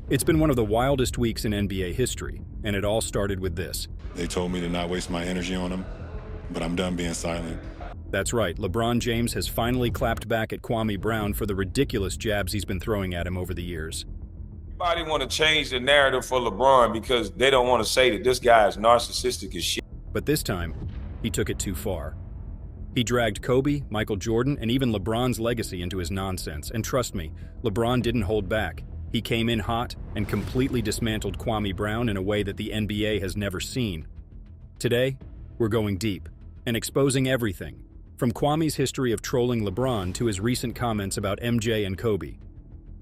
It's been one of the wildest weeks in NBA history, and it all started with this. They told me to not waste my energy on them, but I'm done being silent. That's right, LeBron James has finally clapped back at Kwame Brown for the ridiculous jabs he's been throwing at him over the years. Everybody want to change the narrative for LeBron because they don't want to say that this guy is narcissistic as shit. But this time, he took it too far. He dragged Kobe, Michael Jordan, and even LeBron's legacy into his nonsense, and trust me, LeBron didn't hold back. He came in hot and completely dismantled Kwame Brown in a way that the NBA has never seen. Today, we're going deep and exposing everything, from Kwame's history of trolling LeBron to his recent comments about MJ and Kobe.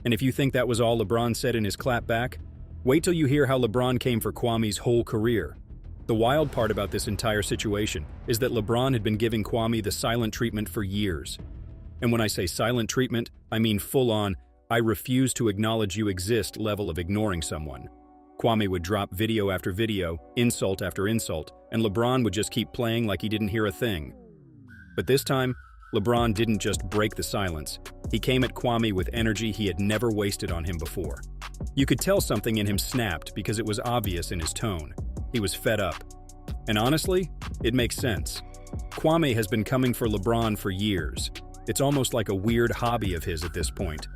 And if you think that was all LeBron said in his clapback, wait till you hear how LeBron came for Kwame's whole career. The wild part about this entire situation is that LeBron had been giving Kwame the silent treatment for years. And when I say silent treatment, I mean full-on, I refuse to acknowledge you exist level of ignoring someone. Kwame would drop video after video, insult after insult, and LeBron would just keep playing like he didn't hear a thing. But this time, LeBron didn't just break the silence. He came at Kwame with energy he had never wasted on him before. You could tell something in him snapped because it was obvious in his tone. He was fed up. And honestly, it makes sense. Kwame has been coming for LeBron for years. It's almost like a weird hobby of his at this point.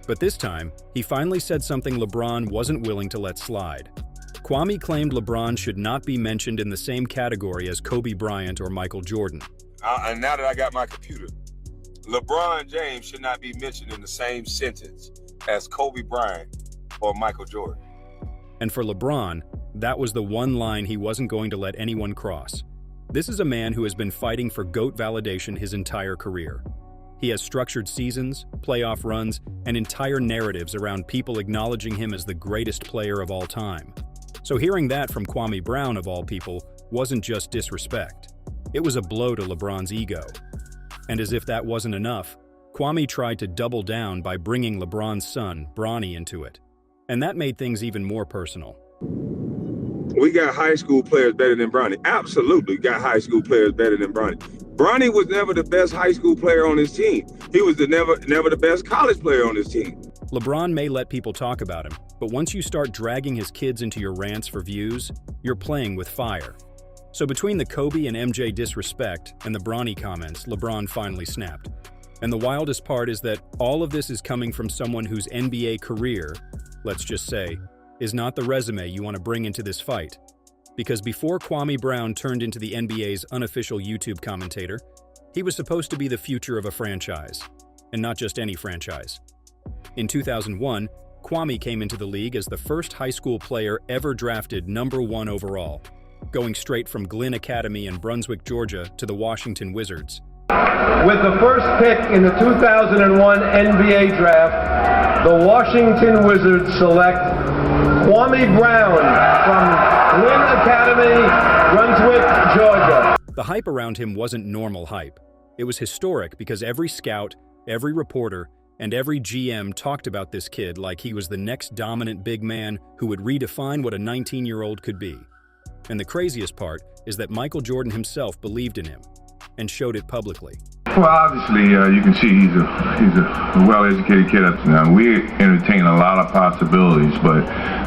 But this time, he finally said something LeBron wasn't willing to let slide. Kwame claimed LeBron should not be mentioned in the same category as Kobe Bryant or Michael Jordan. And now that I got my computer, LeBron James should not be mentioned in the same sentence as Kobe Bryant or Michael Jordan. And for LeBron, that was the one line he wasn't going to let anyone cross. This is a man who has been fighting for GOAT validation his entire career. He has structured seasons, playoff runs, and entire narratives around people acknowledging him as the greatest player of all time. So hearing that from Kwame Brown, of all people, wasn't just disrespect. It was a blow to LeBron's ego. And as if that wasn't enough, Kwame tried to double down by bringing LeBron's son, Bronny, into it. And that made things even more personal. We got high school players better than Bronny. Absolutely got high school players better than Bronny. Bronny was never the best high school player on his team. He was never the best college player on his team. LeBron may let people talk about him, but once you start dragging his kids into your rants for views, you're playing with fire. So between the Kobe and MJ disrespect and the Bronny comments, LeBron finally snapped. And the wildest part is that all of this is coming from someone whose NBA career, let's just say, is not the resume you want to bring into this fight. Because before Kwame Brown turned into the NBA's unofficial YouTube commentator, he was supposed to be the future of a franchise, and not just any franchise. In 2001, Kwame came into the league as the first high school player ever drafted #1 overall, going straight from Glenn Academy in Brunswick, Georgia, to the Washington Wizards. With the first pick in the 2001 NBA draft, the Washington Wizards select Kwame Brown from Glenn Academy, Brunswick, Georgia. The hype around him wasn't normal hype. It was historic because every scout, every reporter, and every GM talked about this kid like he was the next dominant big man who would redefine what a 19-year-old could be. And the craziest part is that Michael Jordan himself believed in him and showed it publicly. Well, obviously, you can see he's a well-educated kid. Now, we entertain a lot of possibilities, but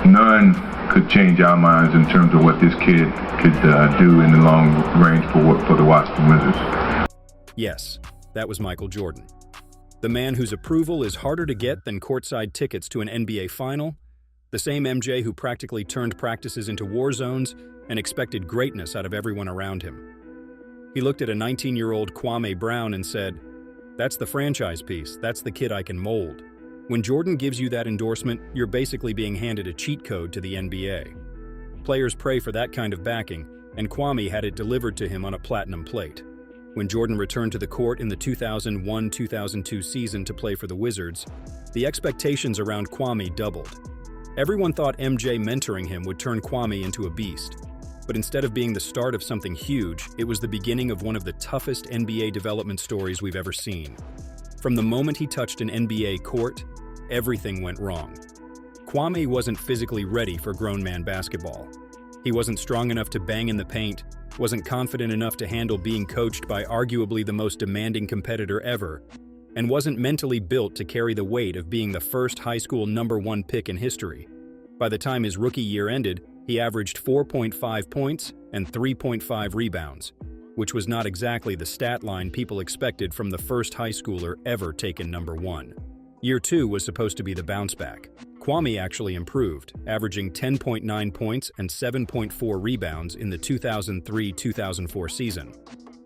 none could change our minds in terms of what this kid could do in the long range for the Washington Wizards. Yes, that was Michael Jordan. The man whose approval is harder to get than courtside tickets to an NBA final, the same MJ who practically turned practices into war zones and expected greatness out of everyone around him. He looked at a 19-year-old Kwame Brown and said, "That's the franchise piece, that's the kid I can mold." When Jordan gives you that endorsement, you're basically being handed a cheat code to the NBA. Players pray for that kind of backing, and Kwame had it delivered to him on a platinum plate. When Jordan returned to the court in the 2001-2002 season to play for the Wizards, the expectations around Kwame doubled. Everyone thought MJ mentoring him would turn Kwame into a beast. But instead of being the start of something huge, it was the beginning of one of the toughest NBA development stories we've ever seen. From the moment he touched an NBA court, everything went wrong. Kwame wasn't physically ready for grown man basketball. He wasn't strong enough to bang in the paint, wasn't confident enough to handle being coached by arguably the most demanding competitor ever, and wasn't mentally built to carry the weight of being the first high school #1 pick in history. By the time his rookie year ended, he averaged 4.5 points and 3.5 rebounds, which was not exactly the stat line people expected from the first high schooler ever taken number 1. Year 2 was supposed to be the bounce back. Kwame actually improved, averaging 10.9 points and 7.4 rebounds in the 2003-2004 season.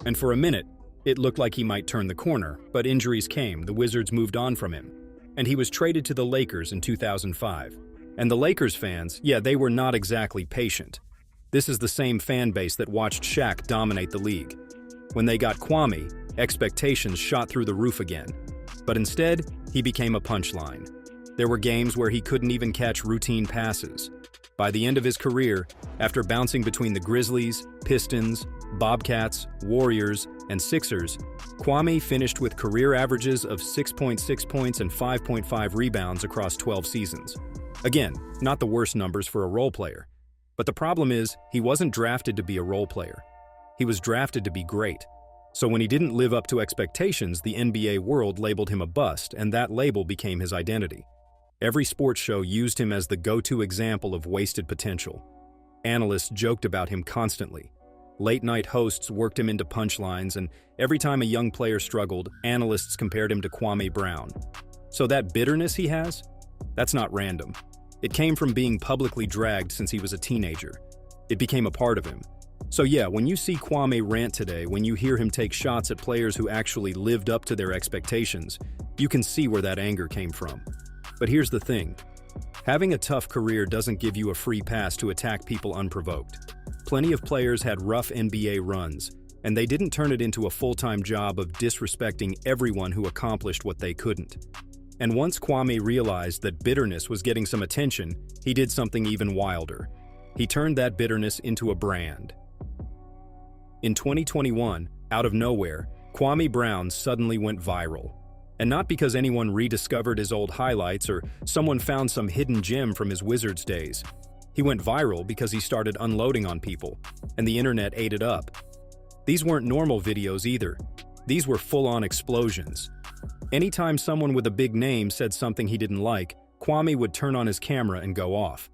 And for a minute, it looked like he might turn the corner, but injuries came, the Wizards moved on from him, and he was traded to the Lakers in 2005. And the Lakers fans, yeah, they were not exactly patient. This is the same fan base that watched Shaq dominate the league. When they got Kwame, expectations shot through the roof again. But instead, he became a punchline. There were games where he couldn't even catch routine passes. By the end of his career, after bouncing between the Grizzlies, Pistons, Bobcats, Warriors, and Sixers, Kwame finished with career averages of 6.6 points and 5.5 rebounds across 12 seasons. Again, not the worst numbers for a role player. But the problem is, he wasn't drafted to be a role player. He was drafted to be great. So when he didn't live up to expectations, the NBA world labeled him a bust, and that label became his identity. Every sports show used him as the go-to example of wasted potential. Analysts joked about him constantly. Late-night hosts worked him into punchlines, and every time a young player struggled, analysts compared him to Kwame Brown. So that bitterness he has? That's not random. It came from being publicly dragged since he was a teenager. It became a part of him. So yeah, when you see Kwame rant today, when you hear him take shots at players who actually lived up to their expectations, you can see where that anger came from. But here's the thing. Having a tough career doesn't give you a free pass to attack people unprovoked. Plenty of players had rough NBA runs, and they didn't turn it into a full-time job of disrespecting everyone who accomplished what they couldn't. And once Kwame realized that bitterness was getting some attention, he did something even wilder. He turned that bitterness into a brand. In 2021, out of nowhere, Kwame Brown suddenly went viral. And not because anyone rediscovered his old highlights or someone found some hidden gem from his Wizards days. He went viral because he started unloading on people, and the internet ate it up. These weren't normal videos either. These were full-on explosions. Anytime someone with a big name said something he didn't like, Kwame would turn on his camera and go off.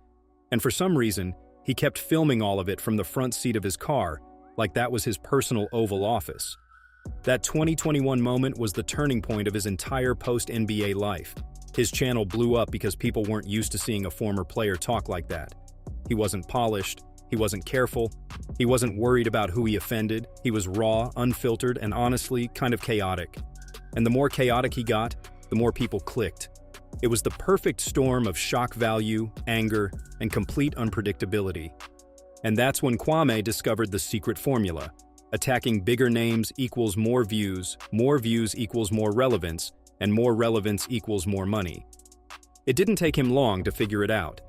And for some reason, he kept filming all of it from the front seat of his car, like that was his personal Oval Office. That 2021 moment was the turning point of his entire post-NBA life. His channel blew up because people weren't used to seeing a former player talk like that. He wasn't polished, he wasn't careful, he wasn't worried about who he offended, he was raw, unfiltered, and honestly, kind of chaotic. And the more chaotic he got, the more people clicked. It was the perfect storm of shock value, anger, and complete unpredictability. And that's when Kwame discovered the secret formula. Attacking bigger names equals more views equals more relevance, and more relevance equals more money. It didn't take him long to figure it out.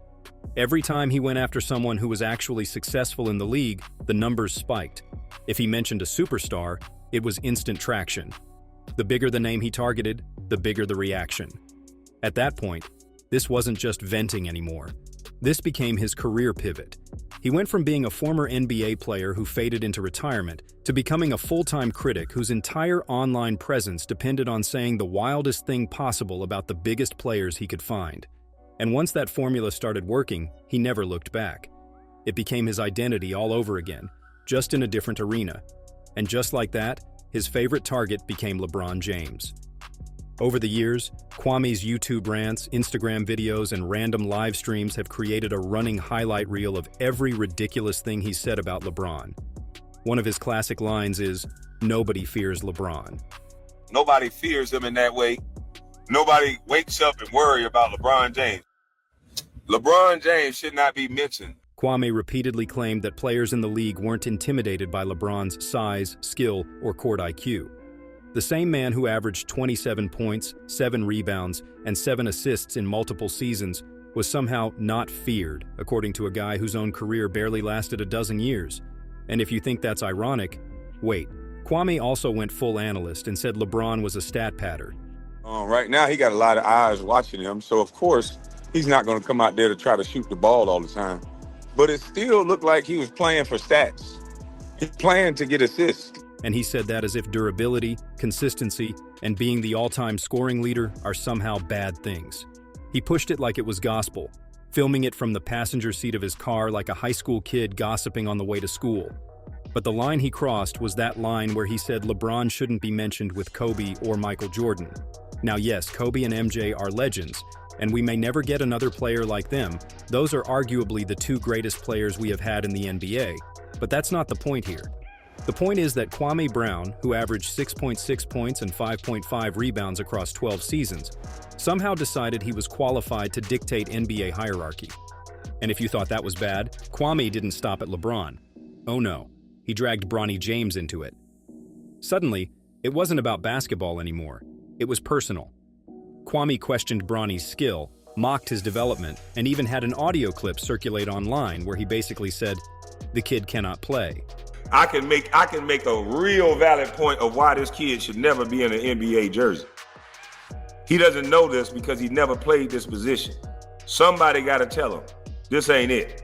Every time he went after someone who was actually successful in the league, the numbers spiked. If he mentioned a superstar, it was instant traction. The bigger the name he targeted, the bigger the reaction. At that point, this wasn't just venting anymore. This became his career pivot. He went from being a former NBA player who faded into retirement to becoming a full-time critic whose entire online presence depended on saying the wildest thing possible about the biggest players he could find. And once that formula started working, he never looked back. It became his identity all over again, just in a different arena. And just like that, his favorite target became LeBron James. Over the years, Kwame's YouTube rants, Instagram videos, and random live streams have created a running highlight reel of every ridiculous thing he said about LeBron. One of his classic lines is, "Nobody fears LeBron." Nobody fears him in that way. Nobody wakes up and worry about LeBron James. LeBron James should not be mentioned. Kwame repeatedly claimed that players in the league weren't intimidated by LeBron's size, skill, or court IQ. The same man who averaged 27 points, 7 rebounds, and 7 assists in multiple seasons was somehow not feared, according to a guy whose own career barely lasted a dozen years. And if you think that's ironic, wait. Kwame also went full analyst and said LeBron was a stat padder. Right now, he got a lot of eyes watching him, so of course, he's not going to come out there to try to shoot the ball all the time. But it still looked like he was playing for stats. He's playing to get assists. And he said that as if durability, consistency, and being the all-time scoring leader are somehow bad things. He pushed it like it was gospel. filming it from the passenger seat of his car like a high school kid gossiping on the way to school. But the line he crossed was that line where he said LeBron shouldn't be mentioned with Kobe or Michael Jordan. Now yes, Kobe and MJ are legends, and we may never get another player like them. Those are arguably the two greatest players we have had in the NBA, but that's not the point here. The point is that Kwame Brown, who averaged 6.6 points and 5.5 rebounds across 12 seasons, somehow decided he was qualified to dictate NBA hierarchy. And if you thought that was bad, Kwame didn't stop at LeBron. Oh no, he dragged Bronny James into it. Suddenly, it wasn't about basketball anymore. It was personal. Kwame questioned Bronny's skill, mocked his development, and even had an audio clip circulate online where he basically said, "The kid cannot play." I can make a real valid point of why this kid should never be in an NBA jersey. He doesn't know this because he never played this position. Somebody got to tell him, this ain't it.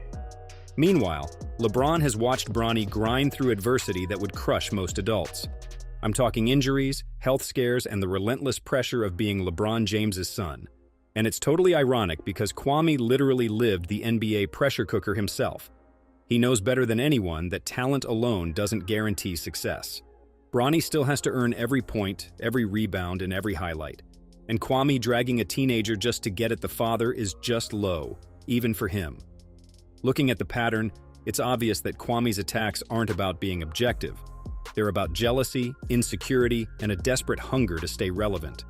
Meanwhile, LeBron has watched Bronny grind through adversity that would crush most adults. I'm talking injuries, health scares, and the relentless pressure of being LeBron James's son. And it's totally ironic because Kwame literally lived the NBA pressure cooker himself. He knows better than anyone that talent alone doesn't guarantee success. Bronny still has to earn every point, every rebound, and every highlight. And Kwame dragging a teenager just to get at the father is just low, even for him. Looking at the pattern, it's obvious that Kwame's attacks aren't about being objective. They're about jealousy, insecurity, and a desperate hunger to stay relevant.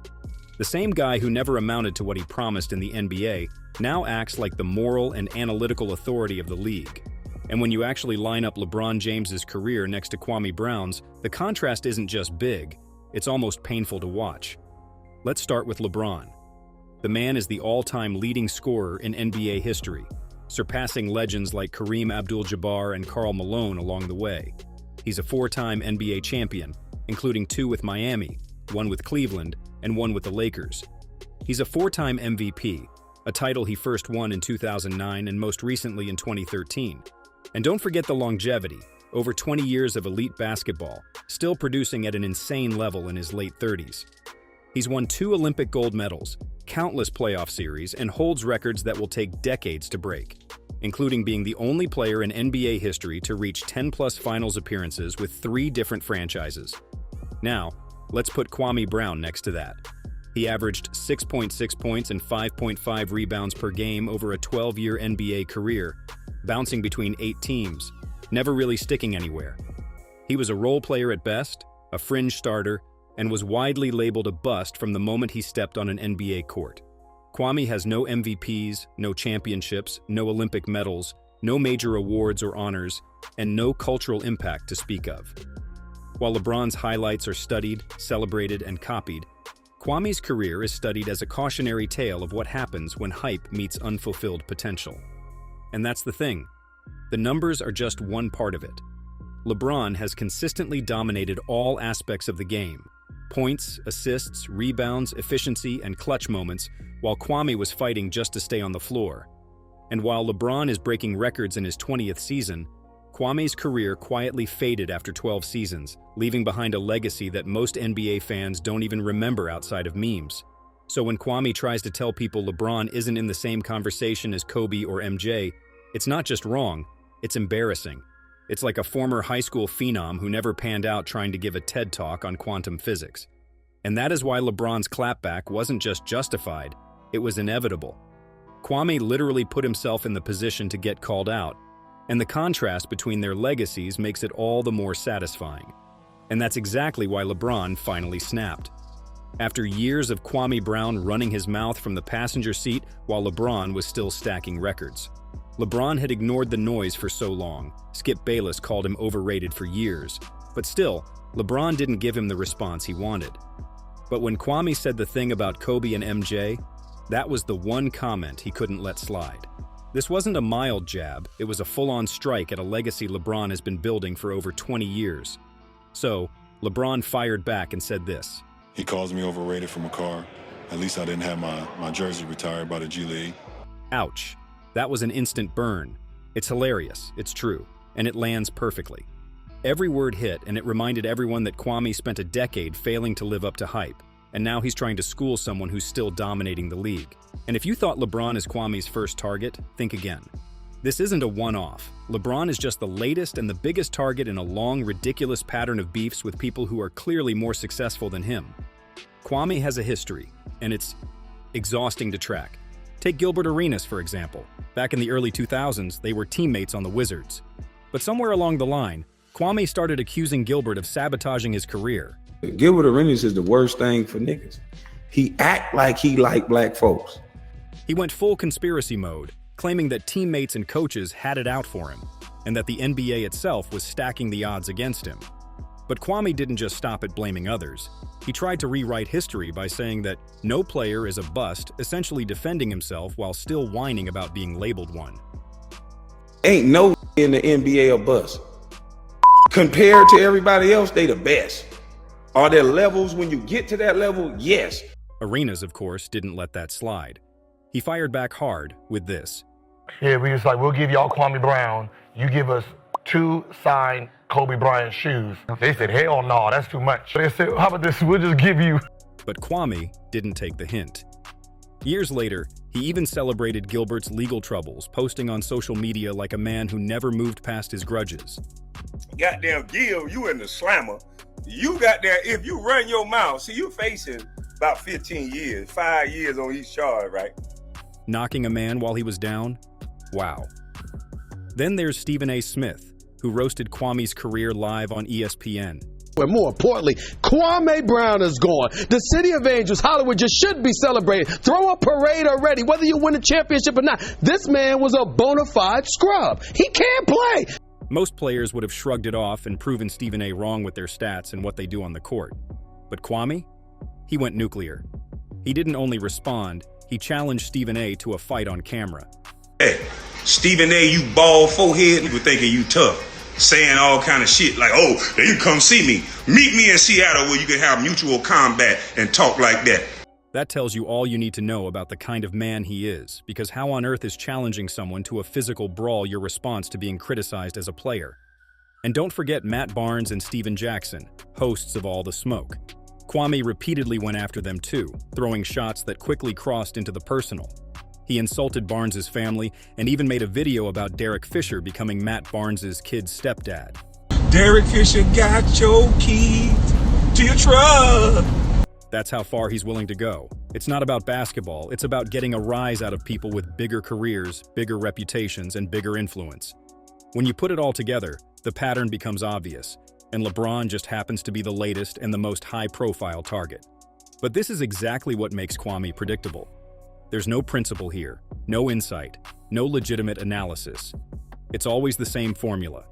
The same guy who never amounted to what he promised in the NBA now acts like the moral and analytical authority of the league. And when you actually line up LeBron James's career next to Kwame Brown's, the contrast isn't just big, it's almost painful to watch. Let's start with LeBron. The man is the all-time leading scorer in NBA history, surpassing legends like Kareem Abdul-Jabbar and Karl Malone along the way. He's a four-time NBA champion, including 2 with Miami, 1 with Cleveland, and 1 with the Lakers. He's a 4-time MVP, a title he first won in 2009 and most recently in 2013. And don't forget the longevity, over 20 years of elite basketball, still producing at an insane level in his late 30s. He's won 2 Olympic gold medals, countless playoff series, and holds records that will take decades to break, including being the only player in NBA history to reach 10-plus finals appearances with 3 different franchises. Now, let's put Kwame Brown next to that. He averaged 6.6 points and 5.5 rebounds per game over a 12-year NBA career, bouncing between 8 teams, never really sticking anywhere. He was a role player at best, a fringe starter, and was widely labeled a bust from the moment he stepped on an NBA court. Kwame has no MVPs, no championships, no Olympic medals, no major awards or honors, and no cultural impact to speak of. While LeBron's highlights are studied, celebrated, and copied, Kwame's career is studied as a cautionary tale of what happens when hype meets unfulfilled potential. And that's the thing. The numbers are just one part of it. LeBron has consistently dominated all aspects of the game: points, assists, rebounds, efficiency, and clutch moments, while Kwame was fighting just to stay on the floor. And while LeBron is breaking records in his 20th season, Kwame's career quietly faded after 12 seasons, leaving behind a legacy that most NBA fans don't even remember outside of memes. So when Kwame tries to tell people LeBron isn't in the same conversation as Kobe or MJ, it's not just wrong, it's embarrassing. It's like a former high school phenom who never panned out trying to give a TED Talk on quantum physics. And that is why LeBron's clapback wasn't just justified, it was inevitable. Kwame literally put himself in the position to get called out, and the contrast between their legacies makes it all the more satisfying. And that's exactly why LeBron finally snapped. After years of Kwame Brown running his mouth from the passenger seat while LeBron was still stacking records. LeBron had ignored the noise for so long. Skip Bayless called him overrated for years. But still, LeBron didn't give him the response he wanted. But when Kwame said the thing about Kobe and MJ, that was the one comment he couldn't let slide. This wasn't a mild jab, it was a full-on strike at a legacy LeBron has been building for over 20 years. So, LeBron fired back and said this. He calls me overrated from a car. At least I didn't have my jersey retired by the G League. Ouch. That was an instant burn. It's hilarious, it's true, and it lands perfectly. Every word hit, and it reminded everyone that Kwame spent a decade failing to live up to hype, and now he's trying to school someone who's still dominating the league. And if you thought LeBron is Kwame's first target, think again. This isn't a one-off. LeBron is just the latest and the biggest target in a long, ridiculous pattern of beefs with people who are clearly more successful than him. Kwame has a history, and it's exhausting to track. Take Gilbert Arenas, for example. Back in the early 2000s, they were teammates on the Wizards. But somewhere along the line, Kwame started accusing Gilbert of sabotaging his career. Gilbert Arenas is the worst thing for niggas. He act like he like black folks. He went full conspiracy mode, claiming that teammates and coaches had it out for him, and that the NBA itself was stacking the odds against him. But Kwame didn't just stop at blaming others. He tried to rewrite history by saying that no player is a bust, essentially defending himself while still whining about being labeled one. Ain't no in the NBA a bust. Compared to everybody else, they the best. Are there levels when you get to that level? Yes. Arenas, of course, didn't let that slide. He fired back hard with this. Yeah, we was like, we'll give y'all Kwame Brown. You give us 2 signed Kobe Bryant shoes. They said, hell no, that's too much. They said, how about this? We'll just give you. But Kwame didn't take the hint. Years later, he even celebrated Gilbert's legal troubles, posting on social media like a man who never moved past his grudges. Goddamn Gil, you in the slammer. You got there, if you run your mouth, see you facing about 15 years, 5 years on each charge, right? Knocking a man while he was down? Wow. Then there's Stephen A. Smith, who roasted Kwame's career live on ESPN. But more importantly, Kwame Brown is gone. The City of Angels, Hollywood, just should be celebrated. Throw a parade already, whether you win a championship or not. This man was a bona fide scrub. He can't play. Most players would have shrugged it off and proven Stephen A. wrong with their stats and what they do on the court. But Kwame? He went nuclear. He didn't only respond, he challenged Stephen A. to a fight on camera. Hey, Stephen A., you bald forehead, you were thinking you tough. Saying all kind of shit like, oh, then you come see me. Meet me in Seattle where you can have mutual combat and talk like that. That tells you all you need to know about the kind of man he is, because how on earth is challenging someone to a physical brawl your response to being criticized as a player? And don't forget Matt Barnes and Steven Jackson, hosts of All the Smoke. Kwame repeatedly went after them too, throwing shots that quickly crossed into the personal. He insulted Barnes's family and even made a video about Derek Fisher becoming Matt Barnes's kid's stepdad. Derek Fisher got your keys to your truck. That's how far he's willing to go. It's not about basketball, it's about getting a rise out of people with bigger careers, bigger reputations, and bigger influence. When you put it all together, the pattern becomes obvious, and LeBron just happens to be the latest and the most high-profile target. But this is exactly what makes Kwame predictable. There's no principle here, no insight, no legitimate analysis. It's always the same formula.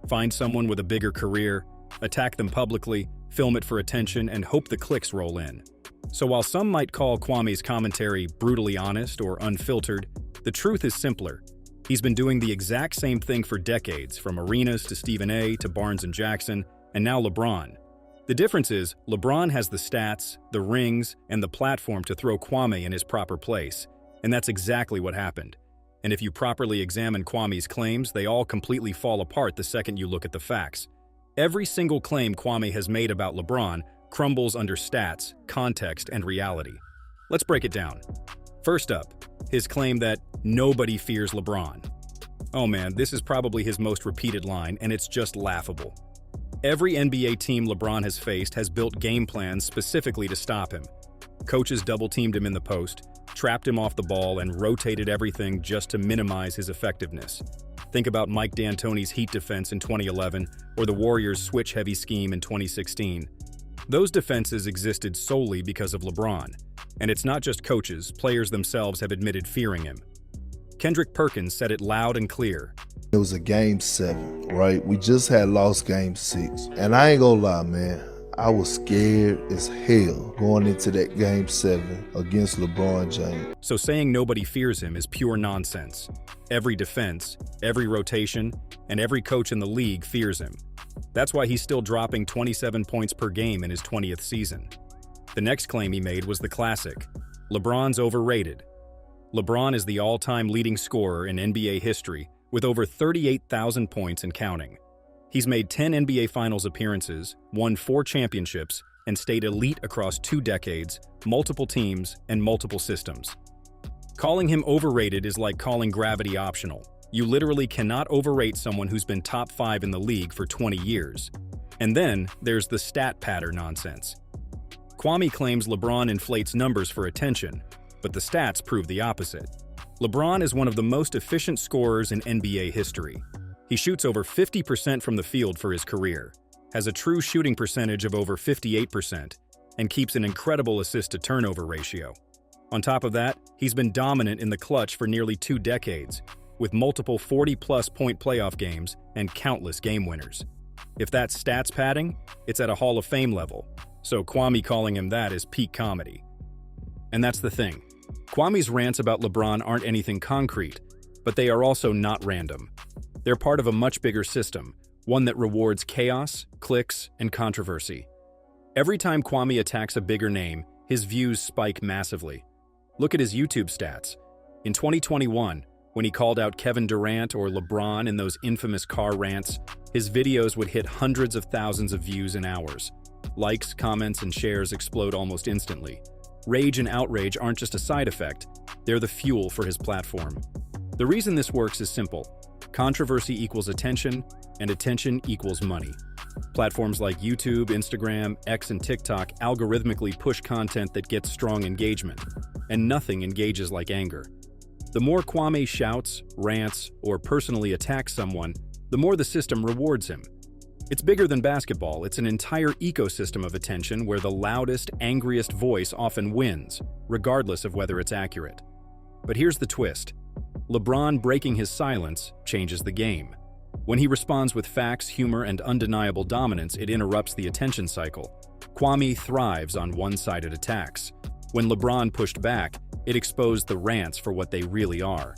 Find someone with a bigger career, attack them publicly, film it for attention, and hope the clicks roll in. So while some might call Kwame's commentary brutally honest or unfiltered, the truth is simpler. He's been doing the exact same thing for decades, from Arenas to Stephen A. to Barnes and Jackson, and now LeBron. The difference is, LeBron has the stats, the rings, and the platform to throw Kwame in his proper place. And that's exactly what happened. And if you properly examine Kwame's claims, they all completely fall apart the second you look at the facts. Every single claim Kwame has made about LeBron crumbles under stats, context, and reality. Let's break it down. First up, his claim that nobody fears LeBron. Oh man, this is probably his most repeated line, and it's just laughable. Every NBA team LeBron has faced has built game plans specifically to stop him. Coaches double-teamed him in the post, trapped him off the ball, and rotated everything just to minimize his effectiveness. Think about Mike D'Antoni's Heat defense in 2011 or the Warriors' switch-heavy scheme in 2016. Those defenses existed solely because of LeBron. And it's not just coaches, players themselves have admitted fearing him. Kendrick Perkins said it loud and clear. It was a game 7, right? We just had lost game 6. And I ain't gonna lie, man. I was scared as hell going into that game 7 against LeBron James. So saying nobody fears him is pure nonsense. Every defense, every rotation, and every coach in the league fears him. That's why he's still dropping 27 points per game in his 20th season. The next claim he made was the classic. LeBron's overrated. LeBron is the all-time leading scorer in NBA history with over 38,000 points and counting. He's made 10 NBA Finals appearances, won 4 championships, and stayed elite across 2 decades, multiple teams, and multiple systems. Calling him overrated is like calling gravity optional. You literally cannot overrate someone who's been top 5 in the league for 20 years. And then there's the stat patter nonsense. Kwame claims LeBron inflates numbers for attention, but the stats prove the opposite. LeBron is one of the most efficient scorers in NBA history. He shoots over 50% from the field for his career, has a true shooting percentage of over 58%, and keeps an incredible assist-to-turnover ratio. On top of that, he's been dominant in the clutch for nearly 2 decades, with multiple 40-plus point playoff games and countless game winners. If that's stats padding, it's at a Hall of Fame level, so Kwame calling him that is peak comedy. And that's the thing. Kwame's rants about LeBron aren't anything concrete, but they are also not random. They're part of a much bigger system, one that rewards chaos, clicks, and controversy. Every time Kwame attacks a bigger name, his views spike massively. Look at his YouTube stats. In 2021, when he called out Kevin Durant or LeBron in those infamous car rants, his videos would hit hundreds of thousands of views in hours. Likes, comments, and shares explode almost instantly. Rage and outrage aren't just a side effect, they're the fuel for his platform. The reason this works is simple. Controversy equals attention, and attention equals money. Platforms like YouTube, Instagram, X, and TikTok algorithmically push content that gets strong engagement, and nothing engages like anger. The more Kwame shouts, rants, or personally attacks someone, the more the system rewards him. It's bigger than basketball, it's an entire ecosystem of attention where the loudest, angriest voice often wins, regardless of whether it's accurate. But here's the twist. LeBron breaking his silence changes the game. When he responds with facts, humor, and undeniable dominance, it interrupts the attention cycle. Kwame thrives on one-sided attacks. When LeBron pushed back, it exposed the rants for what they really are.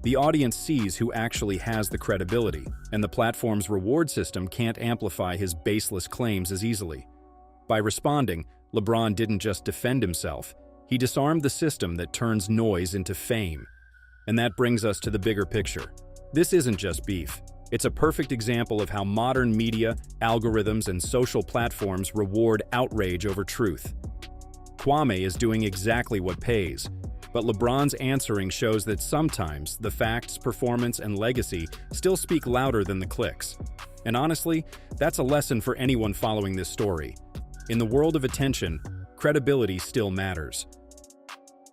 The audience sees who actually has the credibility, and the platform's reward system can't amplify his baseless claims as easily. By responding, LeBron didn't just defend himself, he disarmed the system that turns noise into fame. And that brings us to the bigger picture. This isn't just beef. It's a perfect example of how modern media, algorithms, and social platforms reward outrage over truth. Kwame is doing exactly what pays, but LeBron's answering shows that sometimes the facts, performance, and legacy still speak louder than the clicks. And honestly, that's a lesson for anyone following this story. In the world of attention, credibility still matters.